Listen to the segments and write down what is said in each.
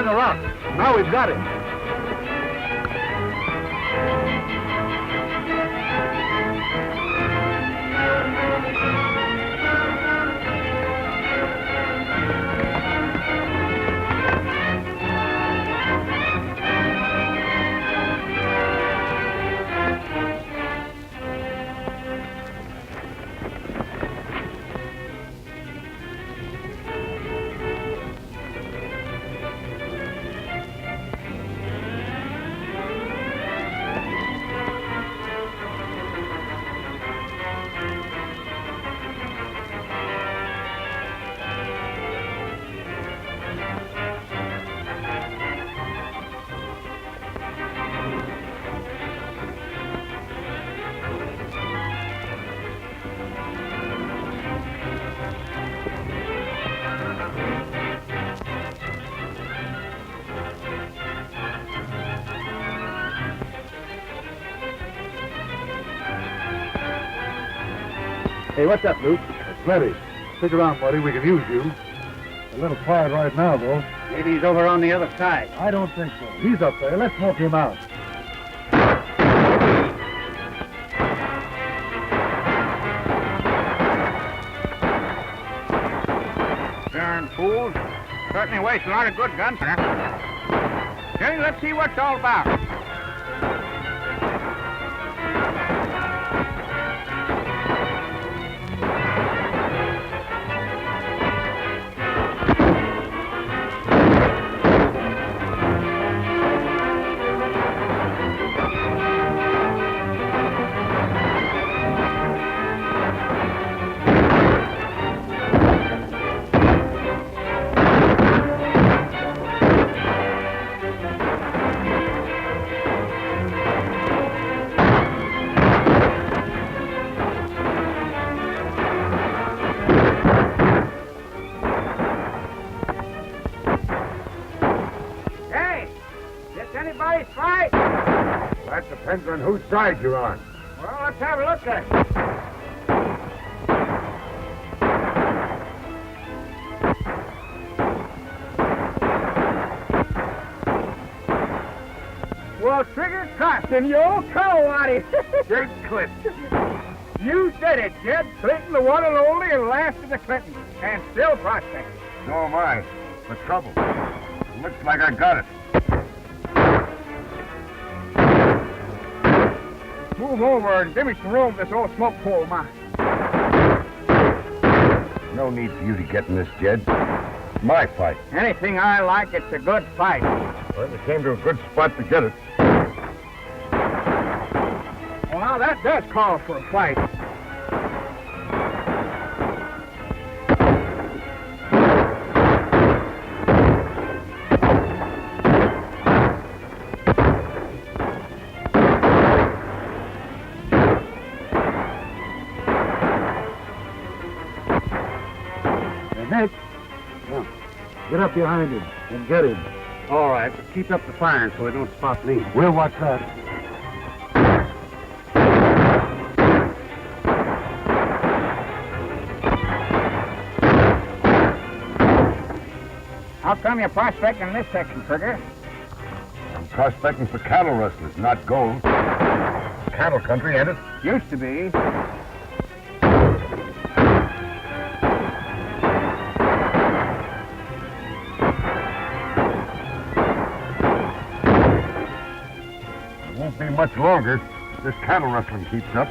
in the rock. Now we've got it. Hey, what's up, Luke? Plenty. Stick around, buddy. We can use you. A little quiet right now, though. Maybe he's over on the other side. I don't think so. He's up there. Let's smoke him out. Darn fools. Certainly waste a lot of good gunfire. Okay, let's see what it's all about. That depends on whose side you're on. Well, let's have a look at it. Well, Trigger Carson, you old cow-waddy. Jed Clinton. You said it, Jed Clinton, the one and only and last of the Clintons, and still prospecting. So am I. The trouble. Looks like I got it. Move over and give me some room for this old smoke pole of mine. No need for you to get in this, Jed. It's my fight. Anything I like, it's a good fight. Well, we came to a good spot to get it. Well, now that does call for a fight. Nick, now, get up behind him and get him. All right, but keep up the firing so they don't spot me. We'll watch that. How come you're prospecting in this section, Trigger? I'm prospecting for cattle rustlers, not gold. Cattle country, ain't it? Used to be. Won't be much longer if this cattle rustling keeps up.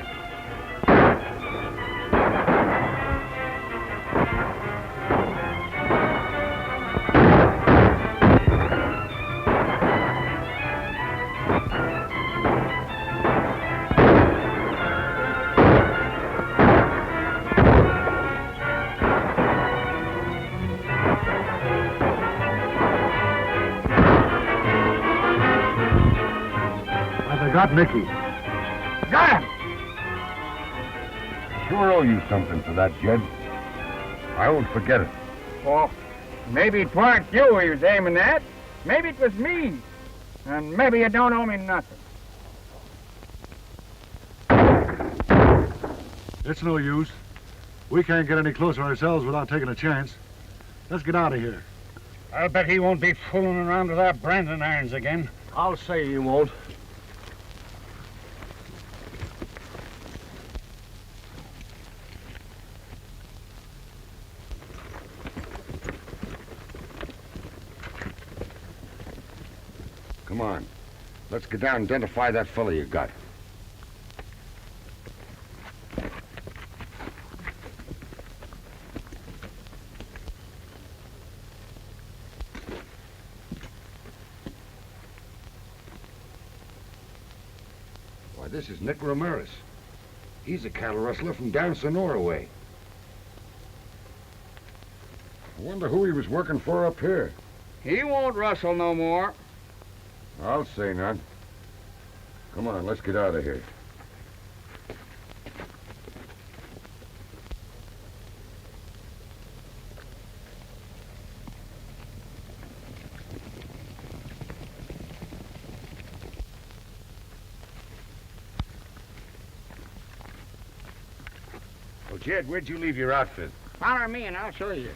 Got Mickey. Got him! Sure owe you something for that, Jed. I won't forget it. Well, maybe it weren't you he was aiming at. Maybe it was me. And maybe you don't owe me nothing. It's no use. We can't get any closer ourselves without taking a chance. Let's get out of here. I'll bet he won't be fooling around with our branding irons again. I'll say he won't. Come on. Let's get down and identify that fella you got. Why, this is Nick Ramirez. He's a cattle rustler from down Sonora way. I wonder who he was working for up here. He won't rustle no more. I'll say not. Come on, let's get out of here. Well, Jed, where'd you leave your outfit? Follow me and I'll show you.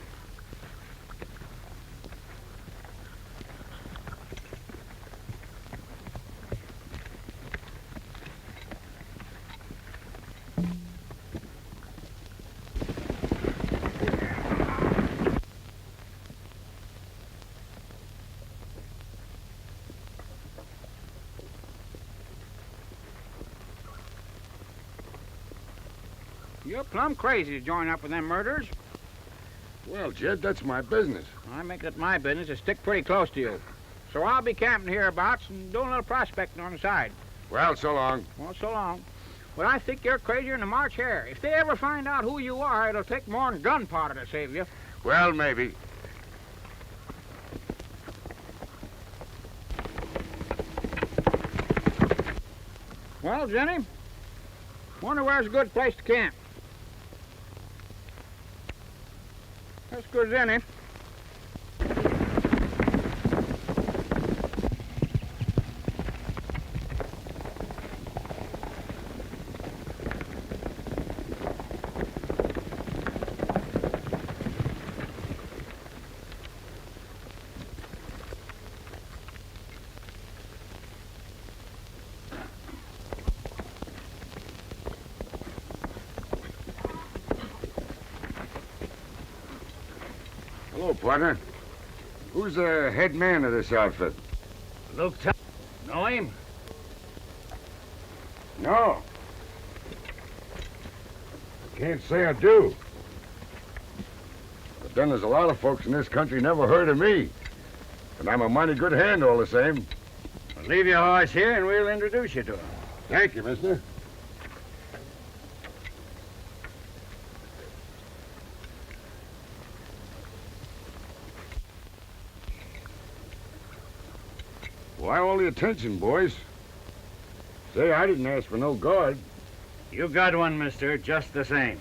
You're plumb crazy to join up with them murderers. Well, Jed, that's my business. I make it my business to stick pretty close to you. So I'll be camping hereabouts and doing a little prospecting on the side. Well, so long. Well, so long. Well, I think you're crazier than a March hare. If they ever find out who you are, it'll take more than gunpowder to save you. Well, maybe. Well, Jenny, wonder where's a good place to camp. As good as any. Hello, partner. Who's the head man of this outfit? Luke Todd. Know him? No. I can't say I do. But then there's a lot of folks in this country never heard of me. And I'm a mighty good hand all the same. Well, leave your horse here and we'll introduce you to him. Thank you, mister. Why all the attention, boys? Say, I didn't ask for no guard. You got one, mister, just the same.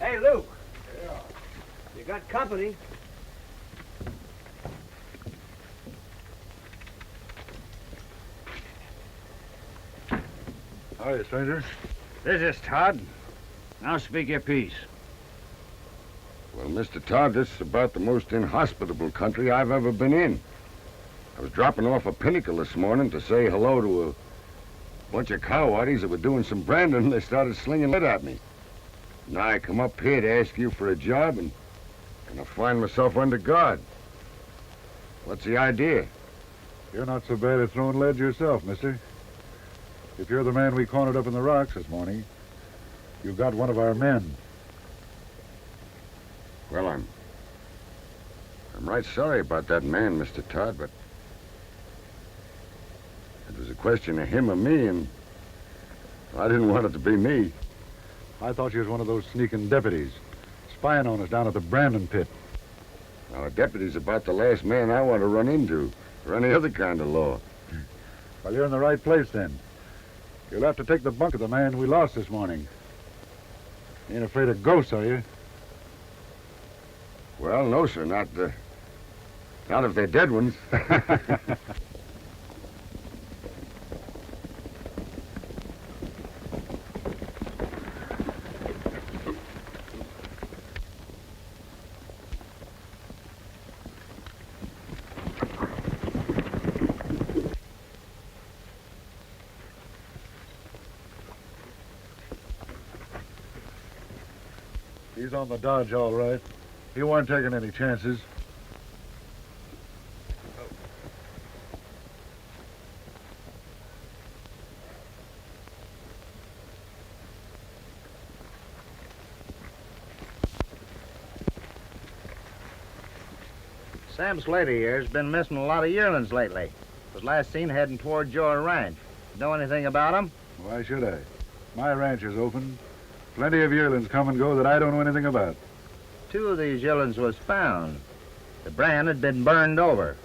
Hey, Luke. Yeah. You got company. Hi, stranger. This is Todd. Now speak your piece. Well, Mr. Todd, this is about the most inhospitable country I've ever been in. I was dropping off a pinnacle this morning to say hello to a bunch of cowardies that were doing some branding, and they started slinging lead at me. Now I come up here to ask you for a job, and I find myself under guard. What's the idea? You're not so bad at throwing lead yourself, mister. If you're the man we cornered up in the rocks this morning, you got one of our men. Well, I'm right sorry about that man, Mr. Todd, but it was a question of him or me, and I didn't want it to be me. I thought you was one of those sneaking deputies, spying on us down at the Brandon pit. Now, a deputy's about the last man I want to run into, or any other kind of law. Well, you're in the right place, then. You'll have to take the bunk of the man we lost this morning. Ain't afraid of ghosts, are you? Well, no, sir, not if they're dead ones. He's on the dodge, all right. He weren't taking any chances. Sam Slater here's been missing a lot of yearlings lately. Was last seen heading toward your ranch. Know anything about him? Why should I? My ranch is open. Plenty of yearlings come and go that I don't know anything about. 2 of these yearlings was found. The brand had been burned over.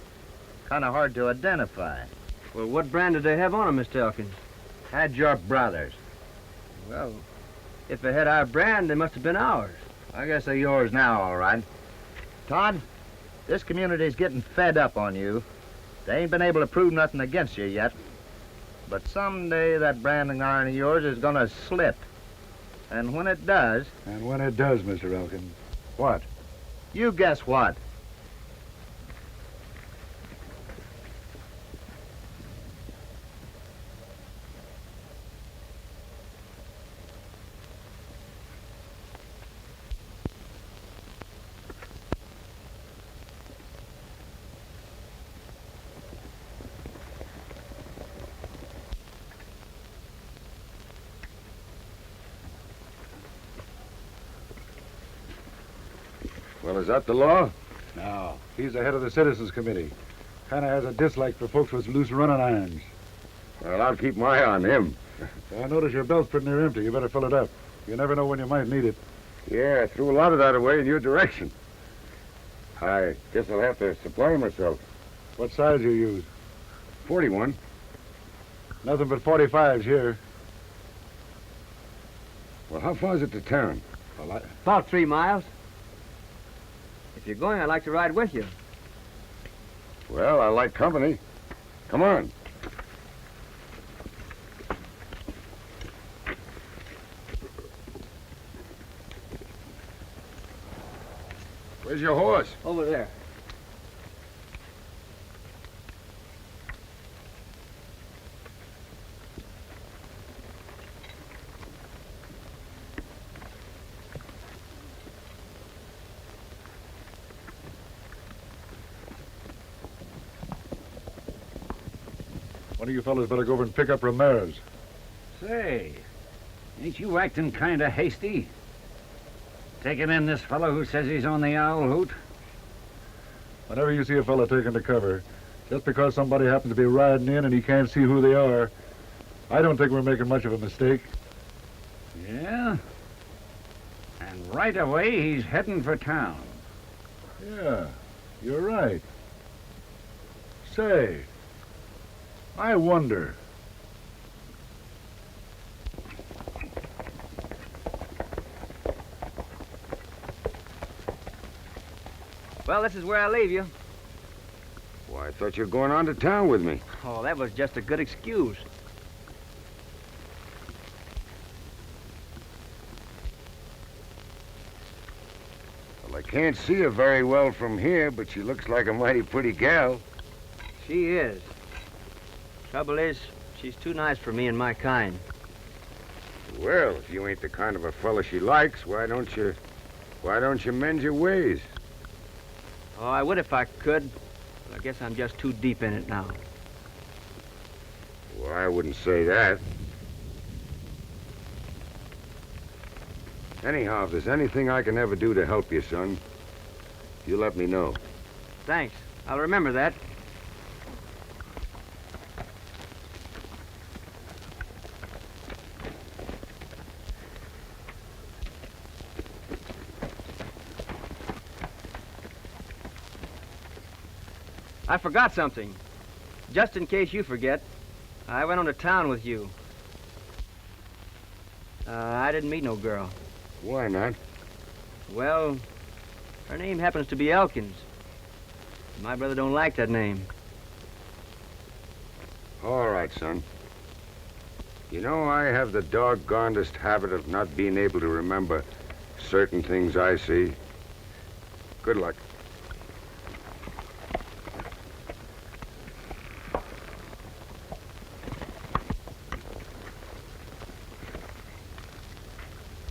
Kind of hard to identify. Well, what brand did they have on them, Mr. Elkins? Had your brothers. Well, if they had our brand, they must have been ours. I guess they're yours now, all right. Todd, this community's getting fed up on you. They ain't been able to prove nothing against you yet. But someday that branding iron of yours is gonna slip. And when it does... And when it does, Mr. Elkins, what? You guess what? Well, is that the law? No. He's the head of the Citizens Committee. Kind of has a dislike for folks with loose running irons. Well, I'll keep my eye on him. I notice your belt's pretty near empty. You better fill it up. You never know when you might need it. Yeah, I threw a lot of that away in your direction. I guess I'll have to supply myself. What size you use? 41. Nothing but 45s here. Well, how far is it to town? Well, About 3 miles. If you're going, I'd like to ride with you. Well, I like company. Come on. Where's your horse? Over there. one of you fellas better go over and pick up Ramirez. Say, ain't you acting kind of hasty? Taking in this fellow who says he's on the owl hoot? Whenever you see a fella taken to cover, just because somebody happens to be riding in and he can't see who they are, I don't think we're making much of a mistake. Yeah? And right away he's heading for town. Yeah, you're right. Say, I wonder. Well, this is where I leave you. Why, I thought you were going on to town with me. Oh, that was just a good excuse. Well, I can't see her very well from here, but she looks like a mighty pretty gal. She is. Trouble is, she's too nice for me and my kind. Well, if you ain't the kind of a fella she likes, why don't you mend your ways? Oh, I would if I could. But I guess I'm just too deep in it now. Well, I wouldn't say that. Anyhow, if there's anything I can ever do to help you, son, you let me know. Thanks. I'll remember that. I forgot something. Just in case you forget, I went on to town with you. I didn't meet no girl. Why not? Well, her name happens to be Elkins. My brother don't like that name. All right, son. You know, I have the doggonedest habit of not being able to remember certain things I see. Good luck.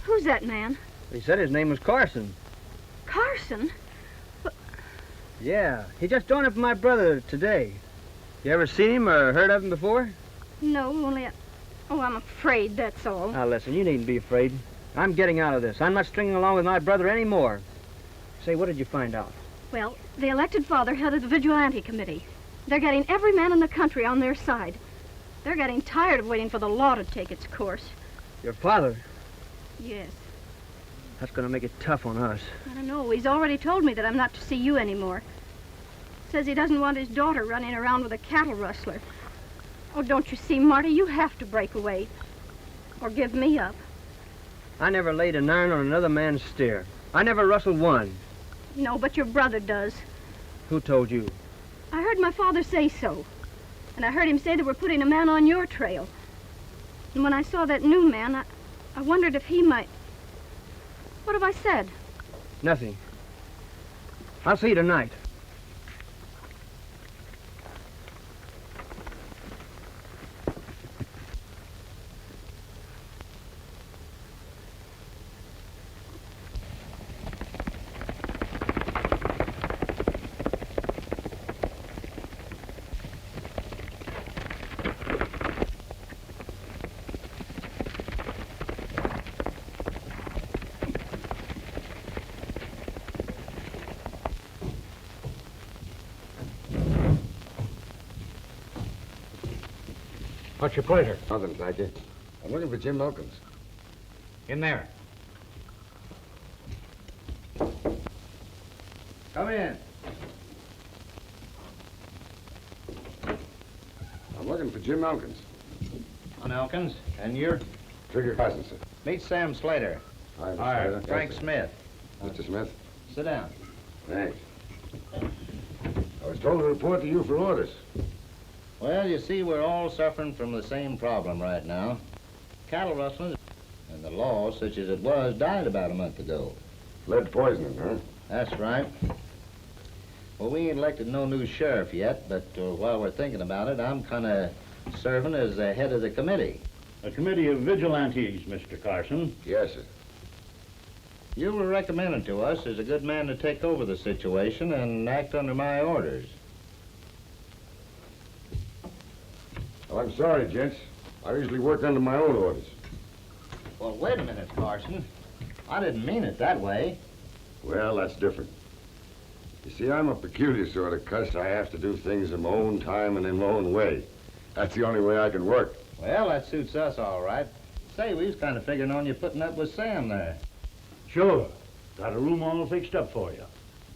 Who's that man? He said his name was Carson. Carson? Yeah, he just joined up with my brother today. You ever seen him or heard of him before? No, only I'm afraid, that's all. Now, listen, you needn't be afraid. I'm getting out of this. I'm not stringing along with my brother anymore. Say, what did you find out? Well, the elected father headed the vigilante committee. They're getting every man in the country on their side. They're getting tired of waiting for the law to take its course. Your father? Yes. That's going to make it tough on us. I don't know. He's already told me that I'm not to see you anymore. Says he doesn't want his daughter running around with a cattle rustler. Oh, don't you see, Marty? You have to break away. Or give me up. I never laid an iron on another man's steer. I never rustled one. No, but your brother does. Who told you? I heard my father say so. And I heard him say they were putting a man on your trail. And when I saw that new man, I wondered if he might... What have I said? Nothing. I'll see you tonight. What's your pleasure? Nothing, thank you. I'm looking for Jim Elkins. In there. Come in. I'm looking for Jim Elkins. I'm Elkins, and you're? Trigger Carson, sir. Meet Sam Slater. Hi, Mr. Hi, Slater. Frank Yes, sir. Smith. Mr. Smith. Sit down. Thanks. I was told to report to you for orders. Well, you see, we're all suffering from the same problem right now. Cattle rustling, and the law, such as it was, died about a month ago. Lead poisoning, huh? That's right. Well, we ain't elected no new sheriff yet, but while we're thinking about it, I'm kind of serving as the head of the committee. A committee of vigilantes, Mr. Carson. Yes, sir. You were recommended to us as a good man to take over the situation and act under my orders. Well, I'm sorry, gents. I usually work under my own orders. Well, wait a minute, Carson. I didn't mean it that way. Well, that's different. You see, I'm a peculiar sort of cuss. I have to do things in my own time and in my own way. That's the only way I can work. Well, that suits us all right. Say, we was kind of figuring on you putting up with Sam there. Sure. Got a room all fixed up for you.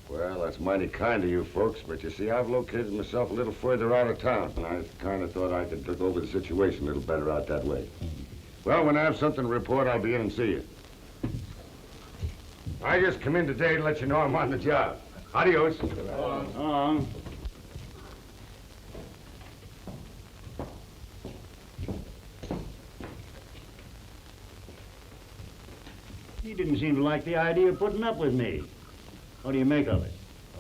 Well, that's mighty kind of you folks, but you see, I've located myself a little further out of town, and I kind of thought I could look over the situation a little better out that way. Well, when I have something to report, I'll be in and see you. I just come in today to let you know I'm on the job. Adios. He didn't seem to like the idea of putting up with me. What do you make of it?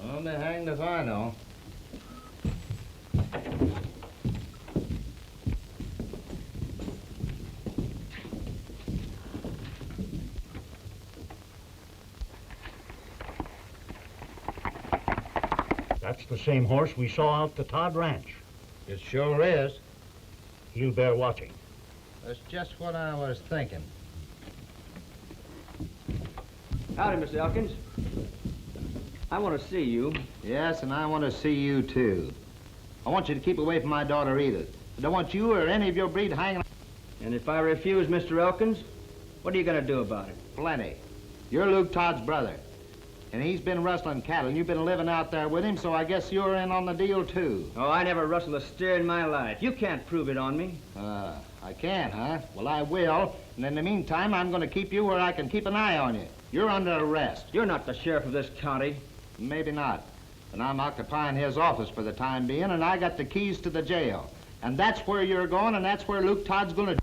Well, be hanged if I know. That's the same horse we saw out the Todd Ranch. It sure is. He'll bear watching. That's just what I was thinking. Howdy, Mr. Elkins. I want to see you. Yes, and I want to see you, too. I want you to keep away from my daughter, Edith. I don't want you or any of your breed hanging... And if I refuse, Mr. Elkins, what are you going to do about it? Plenty. You're Luke Todd's brother. And he's been rustling cattle, and you've been living out there with him, so I guess you're in on the deal, too. Oh, I never rustled a steer in my life. You can't prove it on me. I can't, huh? Well, I will. And in the meantime, I'm going to keep you where I can keep an eye on you. You're under arrest. You're not the sheriff of this county. Maybe not. But I'm occupying his office for the time being, and I got the keys to the jail. And that's where you're going, and that's where Luke Todd's going to...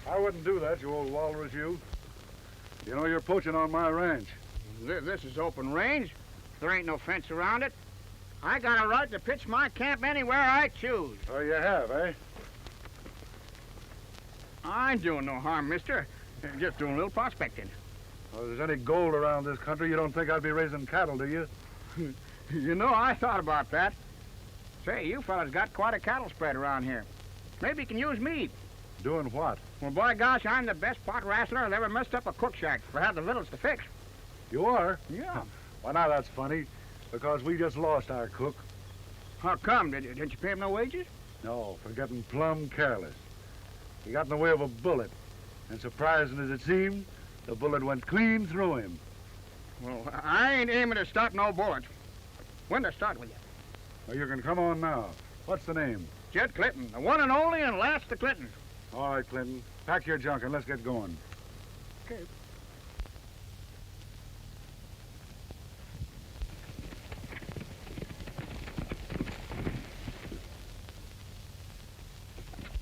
I wouldn't do that, you old walrus, you. You know, you're poaching on my ranch. This is open range. There ain't no fence around it. I got a right to pitch my camp anywhere I choose. Oh, you have, eh? I ain't doing no harm, mister. Just doing a little prospecting. Well, if there's any gold around this country, you don't think I'd be raising cattle, do you? You know, I thought about that. Say, you fellas got quite a cattle spread around here. Maybe you can use me. Doing what? Well, by gosh, I'm the best pot rattler that ever messed up a cook shack for have the victuals to fix. You are? Yeah. Why, now that's funny, because we just lost our cook. How come? Didn't you pay him no wages? No, for getting plumb careless. He got in the way of a bullet, and surprising as it seemed, the bullet went clean through him. Well, I ain't aiming to stop no bullets. When to start with you? Well, you can come on now. What's the name? Jed Clinton, the one and only and last of Clinton. All right, Clinton. Pack your junk and let's get going. Okay.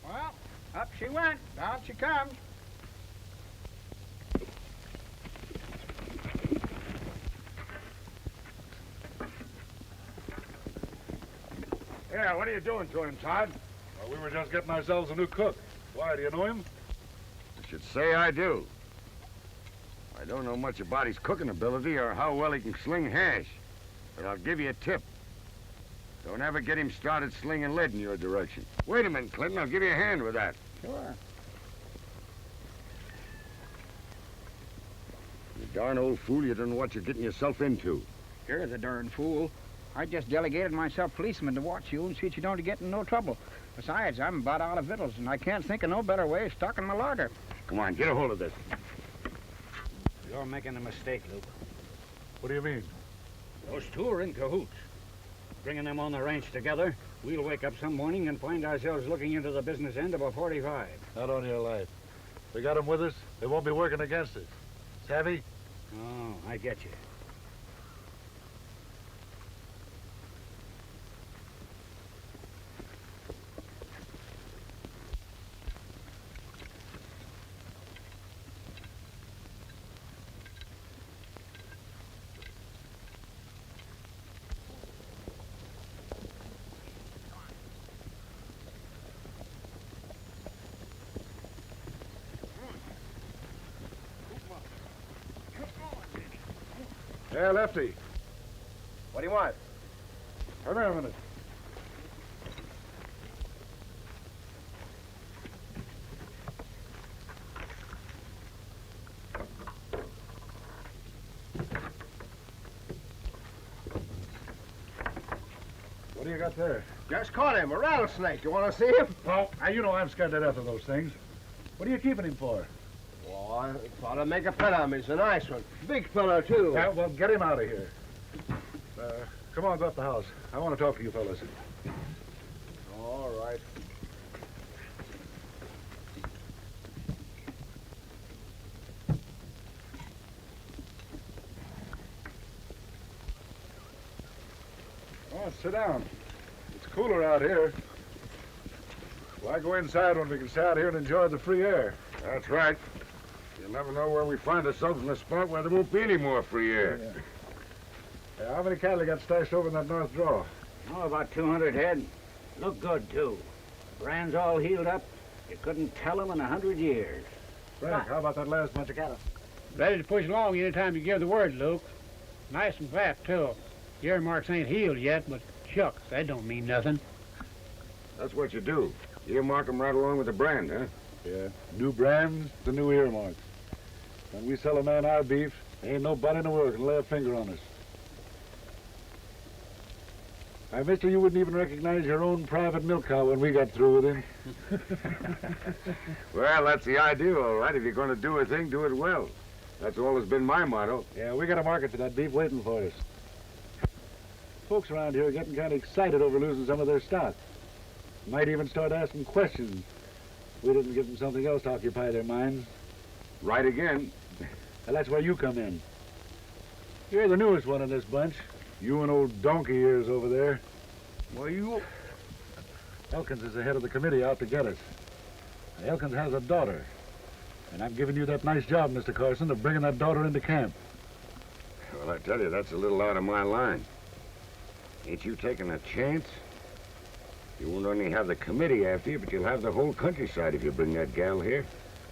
Well, up she went. Down she comes. Yeah, what are you doing to him, Todd? Well, we were just getting ourselves a new cook. Why, do you know him? I should say I do. I don't know much about his cooking ability or how well he can sling hash, but I'll give you a tip. Don't ever get him started slinging lead in your direction. Wait a minute, Clinton. I'll give you a hand with that. Sure. You darn old fool, you don't know what you're getting yourself into. You're the darn fool. I just delegated myself policeman to watch you and see that you don't get in no trouble. Besides, I'm about out of victuals, and I can't think of no better way of stocking my larder. Come on, get a hold of this. You're making a mistake, Luke. What do you mean? Those two are in cahoots. Bringing them on the ranch together, we'll wake up some morning and find ourselves looking into the business end of a 45. Not on your life. We got them with us. They won't be working against us. Savvy? Oh, I get you. Yeah, Lefty. What do you want? Come here a minute. What do you got there? Just caught him, a rattlesnake. You want to see him? Oh, now, you know I'm scared to death of those things. What are you keeping him for? Well, I thought I'd make a pet of him. He's a nice one. Big fellow, too. Yeah, well, get him out of here. Come on, go up the house. I want to talk to you fellas. All right. Oh, sit down. It's cooler out here. Why go inside when we can stay out here and enjoy the free air? That's right. You'll never know where we find ourselves in a spot where there won't be any more free air. Yeah, how many cattle you got stashed over in that north draw? Oh, about 200 head. Look good, too. Brands all healed up. You couldn't tell them in 100 years. Frank, how about that last bunch of cattle? Ready to push along anytime you give the word, Luke. Nice and fat, too. Your marks ain't healed yet, but shucks, that don't mean nothing. That's what you do. You earmark them right along with the brand, huh? Yeah, new brands, the new earmarks. When we sell a man our beef, ain't nobody in the world can lay a finger on us. Why, mister, you wouldn't even recognize your own private milk cow when we got through with him. Well, that's the idea, all right. If you're going to do a thing, do it well. That's always been my motto. Yeah, we got a market for that beef waiting for us. Folks around here are getting kind of excited over losing some of their stock. Might even start asking questions. We didn't give them something else to occupy their minds. Right again. And that's where you come in. You're the newest one in this bunch. You and old donkey ears over there. Well, you... Elkins is the head of the committee out to get us. Elkins has a daughter. And I'm giving you that nice job, Mr. Carson, of bringing that daughter into camp. Well, I tell you, that's a little out of my line. Ain't you taking a chance? You won't only have the committee after you, but you'll have the whole countryside if you bring that gal here.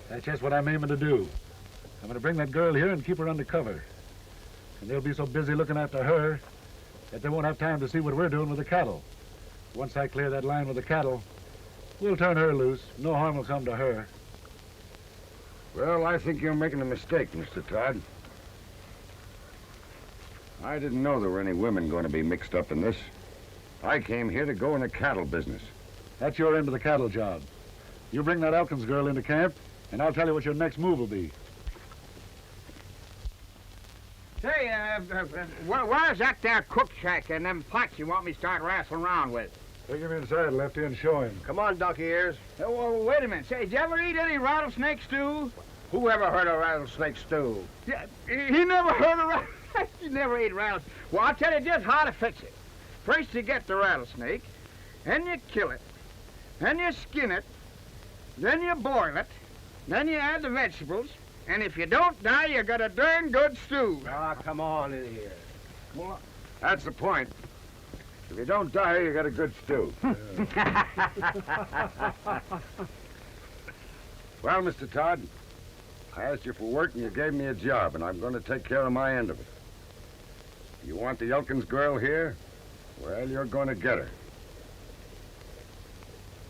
That's just what I'm aiming to do. I'm going to bring that girl here and keep her under cover. And they'll be so busy looking after her that they won't have time to see what we're doing with the cattle. Once I clear that line with the cattle, we'll turn her loose. No harm will come to her. Well, I think you're making a mistake, Mr. Todd. I didn't know there were any women going to be mixed up in this. I came here to go in the cattle business. That's your end of the cattle job. You bring that Elkins girl into camp, and I'll tell you what your next move will be. Say, where's that there cook shack and them pots you want me to start wrestling around with? Take him inside, Lefty, and show him. Come on, donkey ears. Well, wait a minute. Say, did you ever eat any rattlesnake stew? Who ever heard of rattlesnake stew? Yeah, he never heard of rattlesnake. He never ate rattlesnake. Well, I'll tell you just how to fix it. First, you get the rattlesnake, and you kill it, then you skin it, then you boil it, then you add the vegetables, and if you don't die, you got a darn good stew. Ah, come on in here. Well, that's the point. If you don't die, you got a good stew. Well, Mr. Todd, I asked you for work and you gave me a job, and I'm going to take care of my end of it. You want the Elkins girl here? Well, you're going to get her.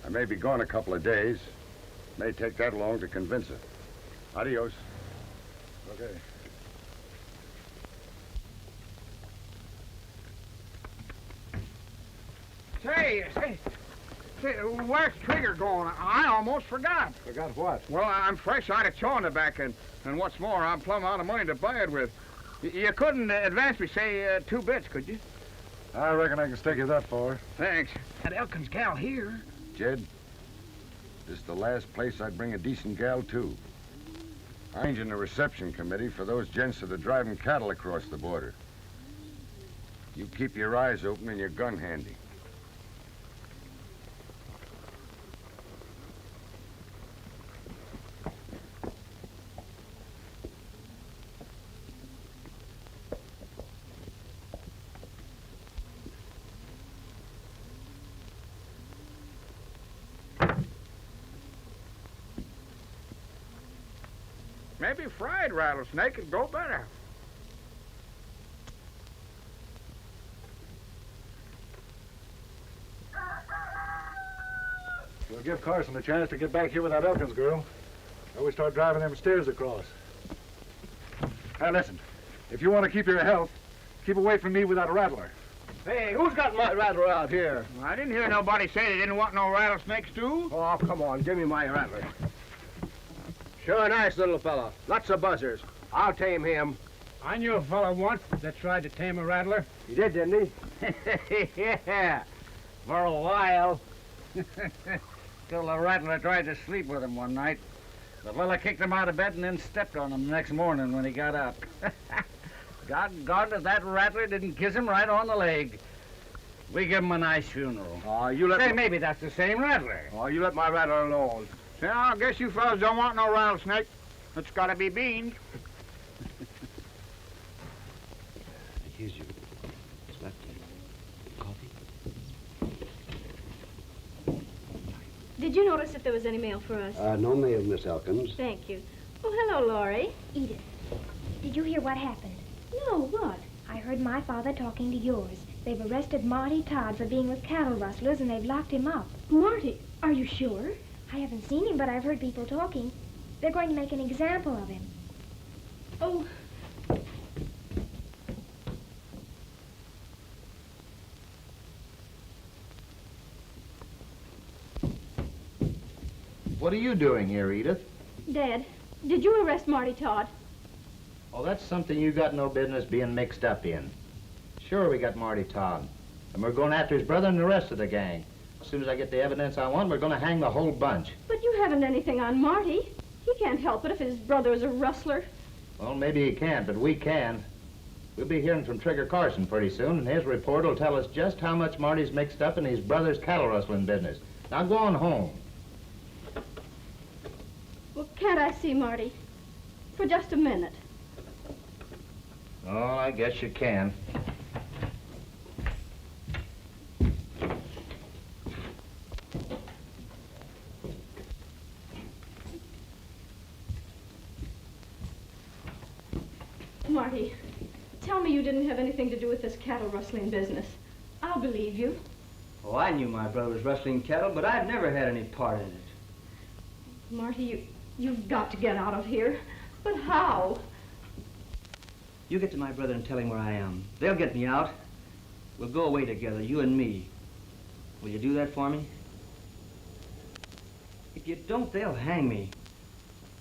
I may be gone a couple of days. May take that long to convince her. Adios. Okay. Say, where's Trigger going? I almost forgot. Forgot what? Well, I'm fresh out of chawing back, and what's more, I'm plumb out of money to buy it with. You couldn't advance me, say, 2 bits, could you? I reckon I can stake you that far. Thanks. That Elkins gal here. Jed, this is the last place I'd bring a decent gal to. I ain't in the reception committee for those gents that are driving cattle across the border. You keep your eyes open and your gun handy. Maybe fried rattlesnake would go better. We'll give Carson a chance to get back here with that Elkins girl. Or we start driving them stairs across. Now listen, if you want to keep your health, keep away from me without a rattler. Hey, who's got my rattler out here? I didn't hear nobody say they didn't want no rattlesnake stew. Oh, come on, give me my rattler. Sure nice little fella. Lots of buzzers. I'll tame him. I knew a fellow once that tried to tame a rattler. He did, didn't he? Yeah, for a while. Till the rattler tried to sleep with him one night. The fella kicked him out of bed and then stepped on him the next morning when he got up. Doggone if that rattler didn't kiss him right on the leg. We give him a nice funeral. Oh, you let Say, maybe that's the same rattler. Oh, you let my rattler alone. Yeah, I guess you fellas don't want no rattlesnake. It's gotta be beans. Here's your slap coffee. Did you notice if there was any mail for us? No mail, Miss Elkins. Thank you. Oh, hello, Laurie. Edith, did you hear what happened? No, what? I heard my father talking to yours. They've arrested Marty Todd for being with cattle rustlers, and they've locked him up. Marty, are you sure? I haven't seen him, but I've heard people talking. They're going to make an example of him. Oh. What are you doing here, Edith? Dad, did you arrest Marty Todd? Oh, that's something you got no business being mixed up in. Sure, we got Marty Todd. And we're going after his brother and the rest of the gang. As soon as I get the evidence I want, we're going to hang the whole bunch. But you haven't anything on Marty. He can't help it if his brother is a rustler. Well, maybe he can't, but we can. We'll be hearing from Trigger Carson pretty soon, and his report will tell us just how much Marty's mixed up in his brother's cattle rustling business. Now go on home. Well, can't I see Marty? For just a minute. Oh, I guess you can. Marty, tell me you didn't have anything to do with this cattle rustling business. I'll believe you. Oh, I knew my brother was rustling cattle, but I'd never had any part in it. Marty, you've got to get out of here. But how? You get to my brother and tell him where I am. They'll get me out. We'll go away together, you and me. Will you do that for me? If you don't, they'll hang me.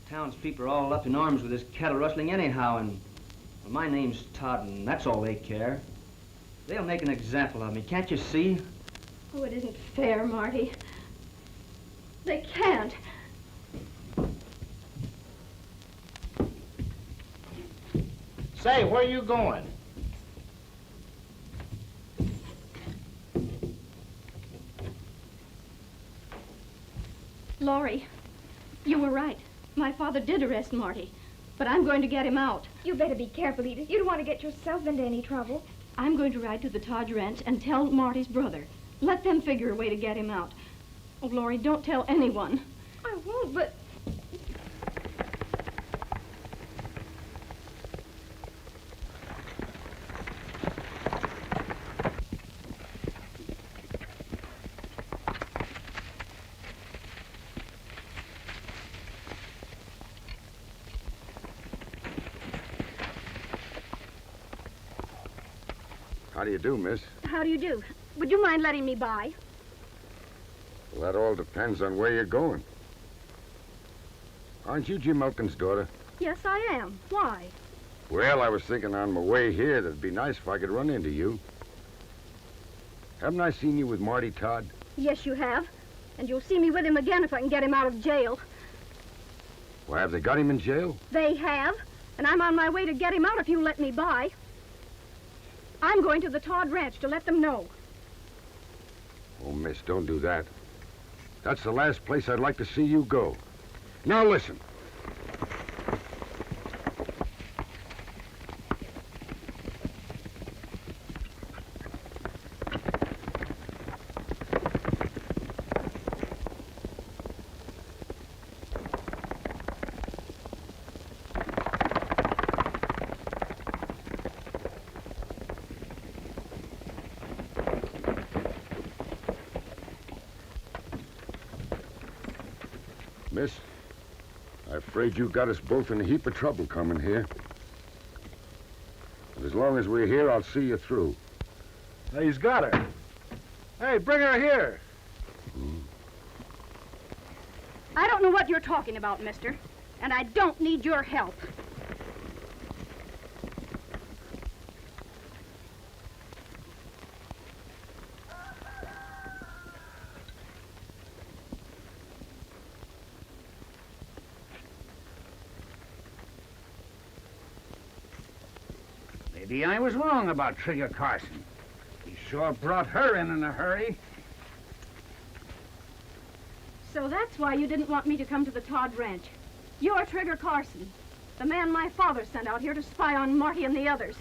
Townspeople are all up in arms with this cattle rustling anyhow, and well, my name's Todd, and that's all they care. They'll make an example of me, can't you see? Oh, it isn't fair, Marty. They can't. Say, where you going? Laurie, you were right. My father did arrest Marty, but I'm going to get him out. You better be careful, Edith. You don't want to get yourself into any trouble. I'm going to ride to the Todd ranch and tell Marty's brother. Let them figure a way to get him out. Oh, Laurie, don't tell anyone. I won't, but... How do you do, miss? How do you do? Would you mind letting me by? Well, that all depends on where you're going. Aren't you Jim Elkins' daughter? Yes, I am. Why? Well, I was thinking on my way here that it'd be nice if I could run into you. Haven't I seen you with Marty Todd? Yes, you have. And you'll see me with him again if I can get him out of jail. Well, have they got him in jail? They have. And I'm on my way to get him out if you let me by. I'm going to the Todd ranch to let them know. Oh, miss, don't do that. That's the last place I'd like to see you go. Now listen. Miss, I'm afraid you got us both in a heap of trouble coming here. But as long as we're here, I'll see you through. Hey, he's got her. Hey, bring her here. I don't know what you're talking about, mister. And I don't need your help. Maybe I was wrong about Trigger Carson. He sure brought her in a hurry. So that's why you didn't want me to come to the Todd ranch. You're Trigger Carson, the man my father sent out here to spy on Marty and the others.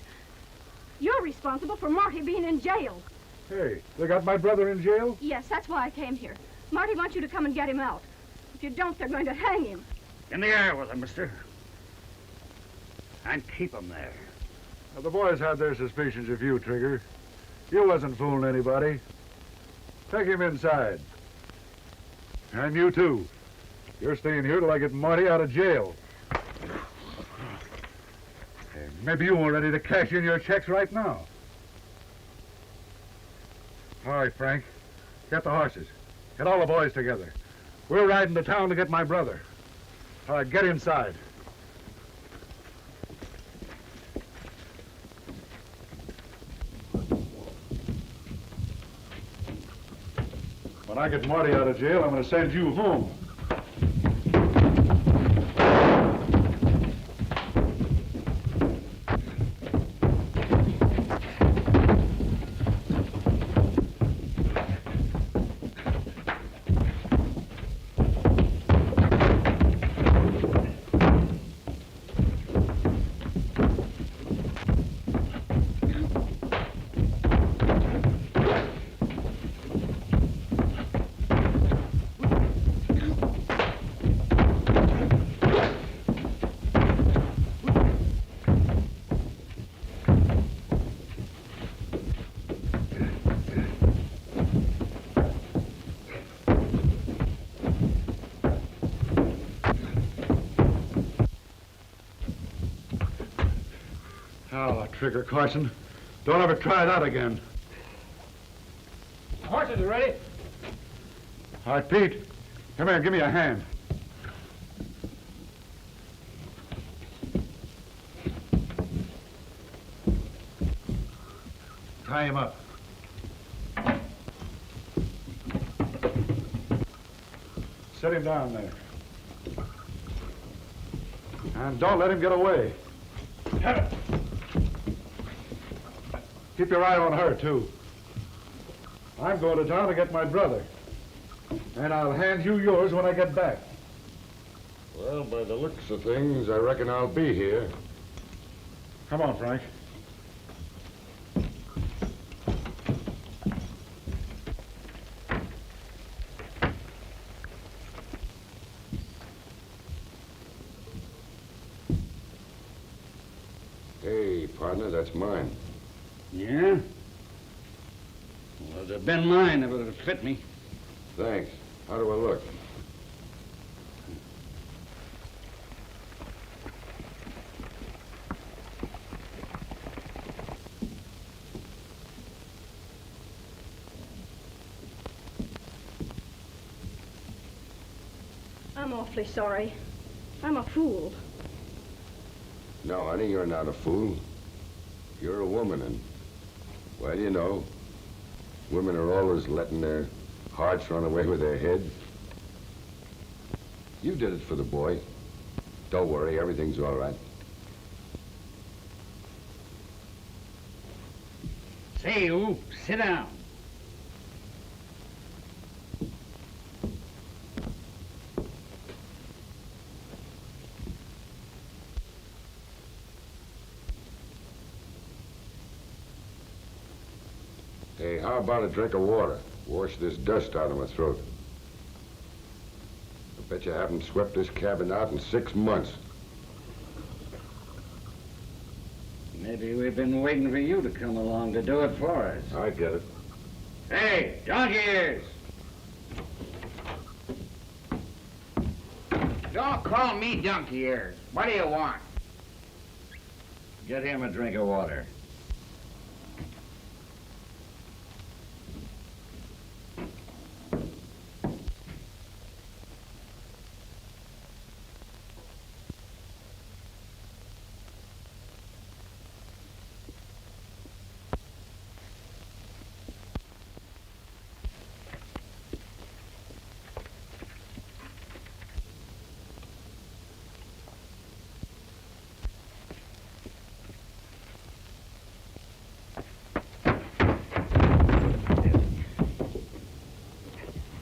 You're responsible for Marty being in jail. Hey, they got my brother in jail? Yes, that's why I came here. Marty wants you to come and get him out. If you don't, they're going to hang him. In the air with him, mister. And keep him there. Well, the boys had their suspicions of you, Trigger. You wasn't fooling anybody. Take him inside. And you, too. You're staying here till I get Marty out of jail. Hey, maybe you weren't ready to cash in your checks right now. All right, Frank. Get the horses. Get all the boys together. We're riding to town to get my brother. All right, get inside. When I get Marty out of jail, I'm going to send you home. Trigger Carson. Don't ever try that again. Horses are ready. All right, Pete. Come here, give me a hand. Tie him up. Set him down there. And don't let him get away. Keep your eye on her, too. I'm going to town to get my brother. And I'll hand you yours when I get back. Well, by the looks of things, I reckon I'll be here. Come on, Frank. Hey, partner, that's mine. Yeah? Well, it'd have been mine if it had fit me. Thanks. How do I look? I'm awfully sorry. I'm a fool. No, honey, you're not a fool. You're a woman, and, well, you know, women are always letting their hearts run away with their heads. You did it for the boy. Don't worry, everything's all right. Say, you, sit down. Hey, how about a drink of water? Wash this dust out of my throat. I bet you haven't swept this cabin out in 6 months. Maybe we've been waiting for you to come along to do it for us. I get it. Hey, donkey ears! Don't call me donkey ears. What do you want? Get him a drink of water.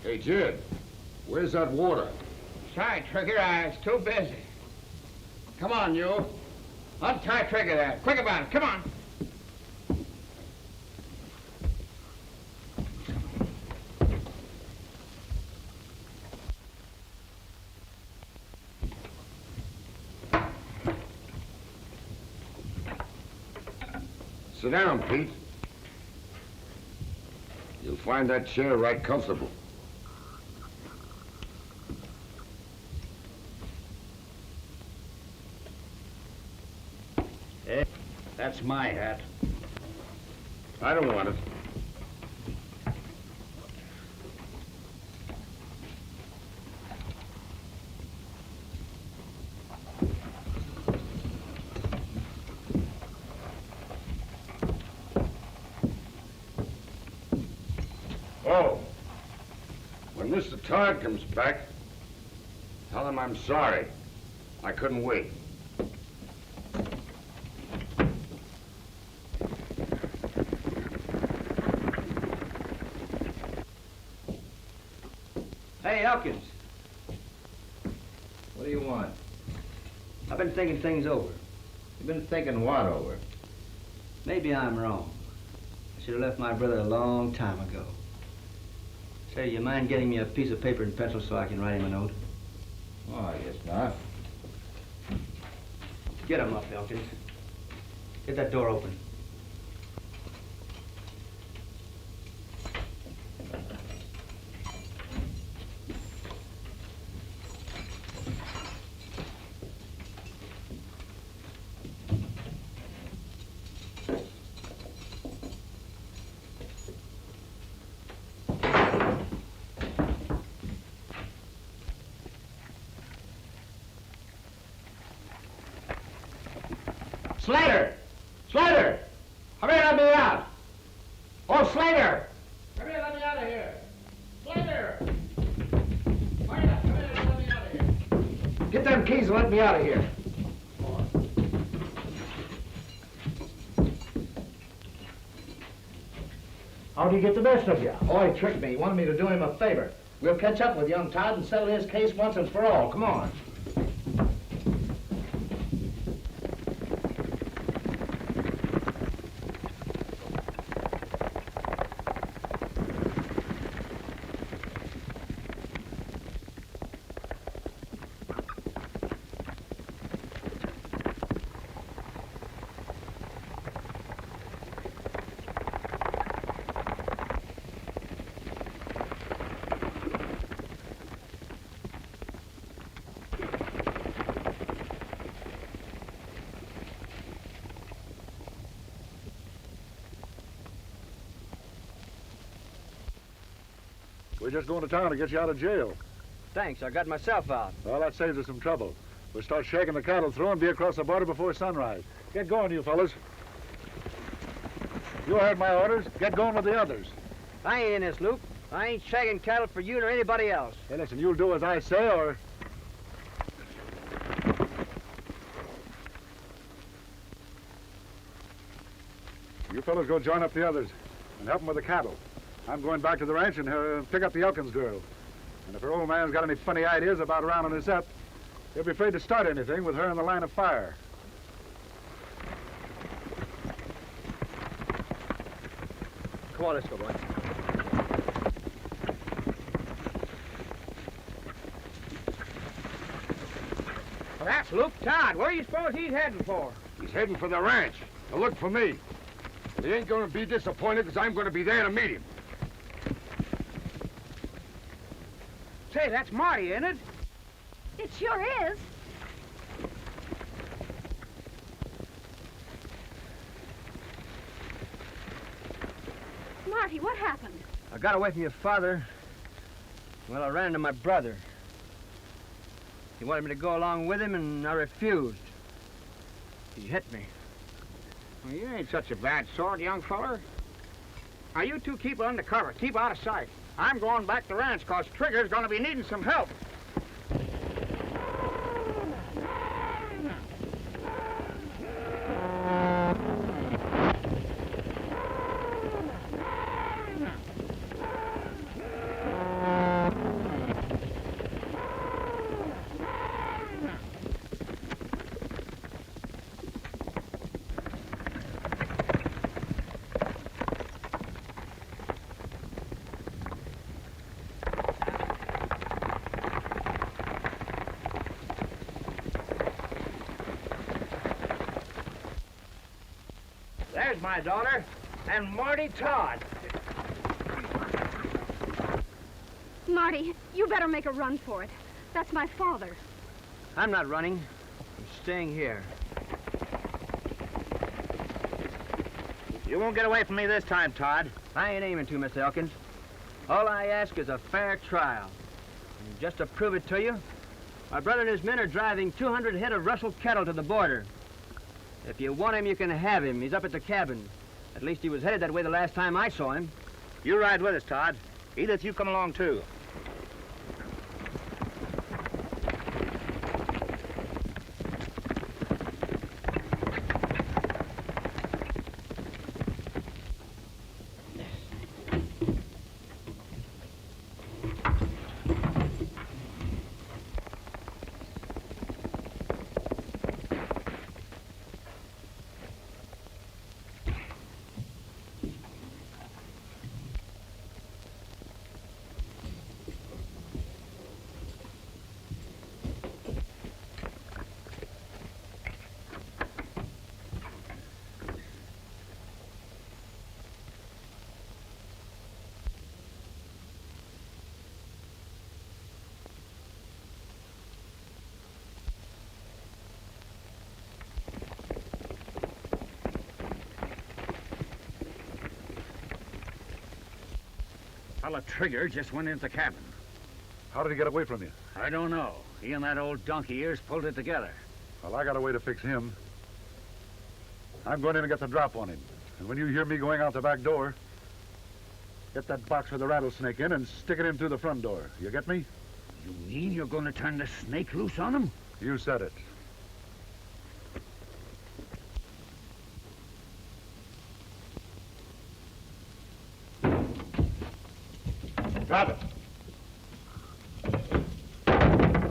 Hey, Jed, where's that water? Sorry, Trigger, I was too busy. Come on, you. Untie Trigger there. Quick about it. Come on. Sit down, Pete. You'll find that chair right comfortable. Hey, that's my hat. I don't want it. Oh, when Mr. Todd comes back, tell him I'm sorry. I couldn't wait. Hey, Elkins. What do you want? I've been thinking things over. You've been thinking what over? Maybe I'm wrong. I should have left my brother a long time ago. Say, you mind getting me a piece of paper and pencil so I can write him a note? Oh, I guess not. Get him up, Elkins. Get that door open. Slater! Slater! Hurry, let me out! Oh, Slater! Hurry, let me out of here! Slater! Hurry up, let me out of here! Get them keys and let me out of here. How'd he get the best of you? Oh, he tricked me. He wanted me to do him a favor. We'll catch up with young Todd and settle his case once and for all. Come on. We're just going to town to get you out of jail. Thanks, I got myself out. Well, that saves us some trouble. We'll start shaking the cattle through and be across the border before sunrise. Get going, you fellas. You heard my orders. Get going with the others. I ain't in this, Luke. I ain't shagging cattle for you nor anybody else. Hey, listen, you'll do as I say, or... You fellas go join up the others and help them with the cattle. I'm going back to the ranch and pick up the Elkins girl. And if her old man's got any funny ideas about rounding us up, he'll be afraid to start anything with her in the line of fire. Come on, let's go, boy. Well, that's Luke Todd. Where do you suppose he's heading for? He's heading for the ranch to look for me. He ain't going to be disappointed because I'm going to be there to meet him. Say, that's Marty, ain't it? It sure is. Marty, what happened? I got away from your father. Well, I ran into my brother. He wanted me to go along with him, and I refused. He hit me. Well, you ain't such a bad sort, young feller. Now, you two keep under cover. Keep out of sight. I'm going back to the ranch, because Trigger's going to be needing some help. There's my daughter, and Marty Todd. Marty, you better make a run for it. That's my father. I'm not running. I'm staying here. You won't get away from me this time, Todd. I ain't aiming to, Mr. Elkins. All I ask is a fair trial. And just to prove it to you, my brother and his men are driving 200 head of rustled cattle to the border. If you want him, you can have him. He's up at the cabin. At least he was headed that way the last time I saw him. You ride with us, Todd. Edith, you come along, too. Fella Trigger just went into the cabin. How did he get away from you? I don't know. He and that old donkey ears pulled it together. Well, I got a way to fix him. I'm going in to get the drop on him. And when you hear me going out the back door, get that box with the rattlesnake in and stick it in through the front door. You get me? You mean you're going to turn the snake loose on him? You said it. Drop it.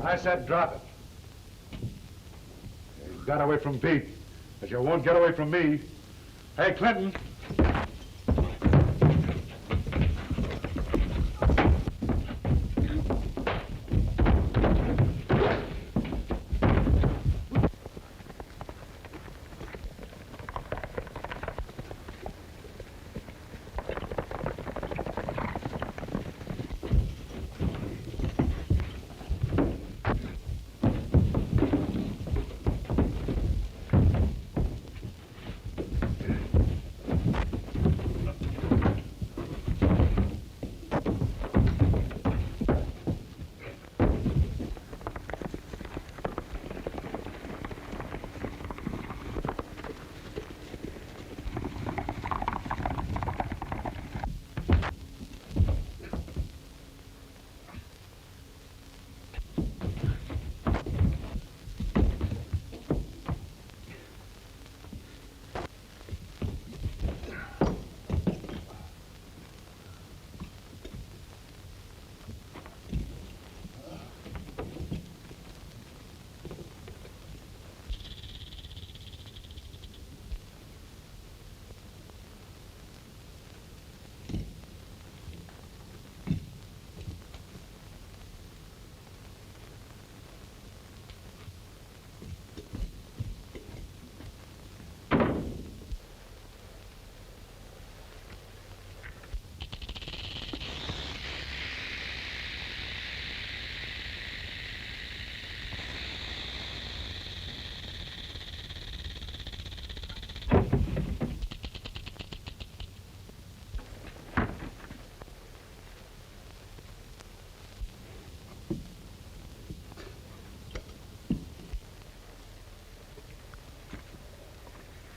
I said drop it. You got away from Pete, but you won't get away from me. Hey, Clinton.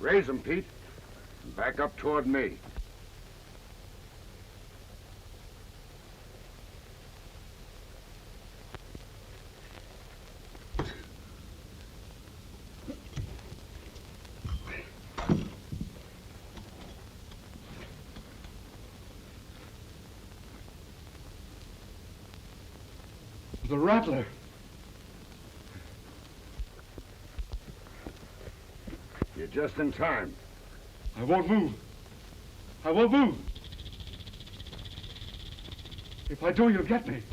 Raise him, Pete. And back up toward me. The rattler. You're just in time. I won't move. I won't move. If I do, you'll get me.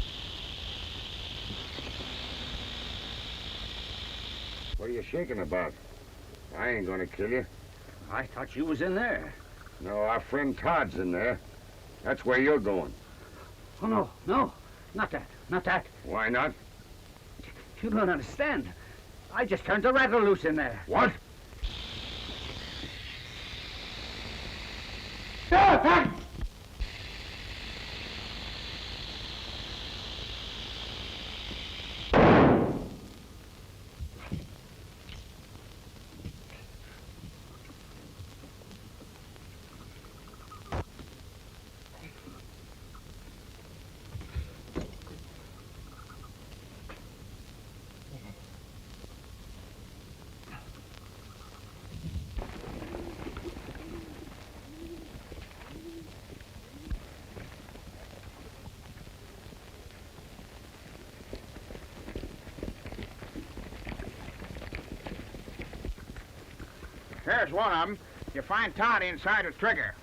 What are you shaking about? I ain't gonna kill you. I thought you was in there. No, our friend Todd's in there. That's where you're going. Oh, no, no. Not that. Not that. Why not? You don't understand. I just turned the rattle loose in there. What? Here's one of them. You find Todd inside with Trigger.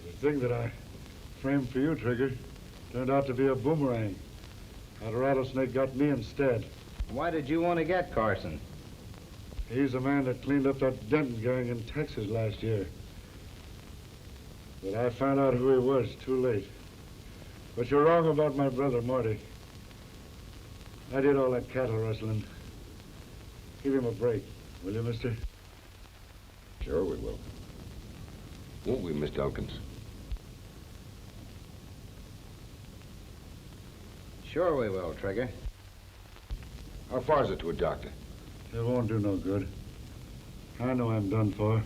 The thing that I framed for you, Trigger, turned out to be a boomerang. That rattlesnake got me instead. Why did you want to get Carson? He's the man that cleaned up that Denton gang in Texas last year. But I found out who he was too late. But you're wrong about my brother, Marty. I did all that cattle rustling. Give him a break, will you, mister? Sure we will. Won't we, Mr. Elkins? Sure we will, Trigger. How far is it to a doctor? It won't do no good. I know I'm done for.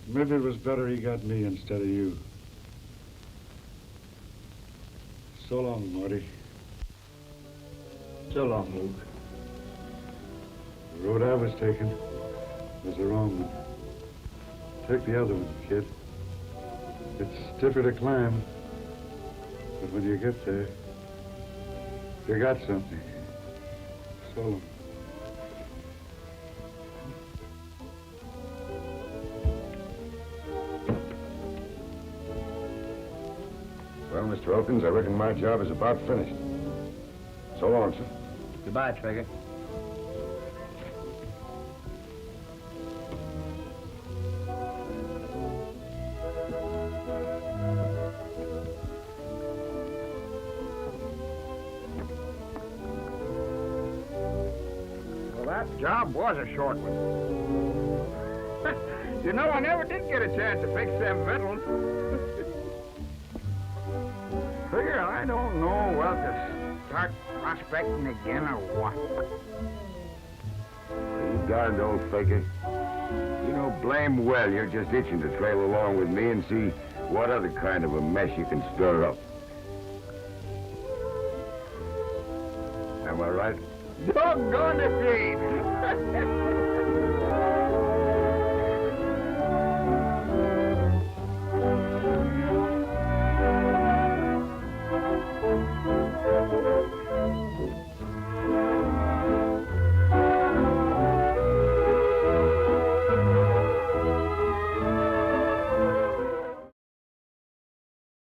Maybe it was better he got me instead of you. So long, Marty. So long, Luke. The road I was taking was the wrong one. Take the other one, kid. It's stiffer to climb, but when you get there, you got something. So long. Well, Mr. Elkins, I reckon my job is about finished. So long, sir. Goodbye, Trigger. Well, that job was a short one. You know, I never did get a chance to fix them victuals. Figure I don't know whether to start prospecting again or what. You darned old faker. You know blame well you're just itching to trail along with me and see what other kind of a mess you can stir up. Am I right? Doggone it, Gene.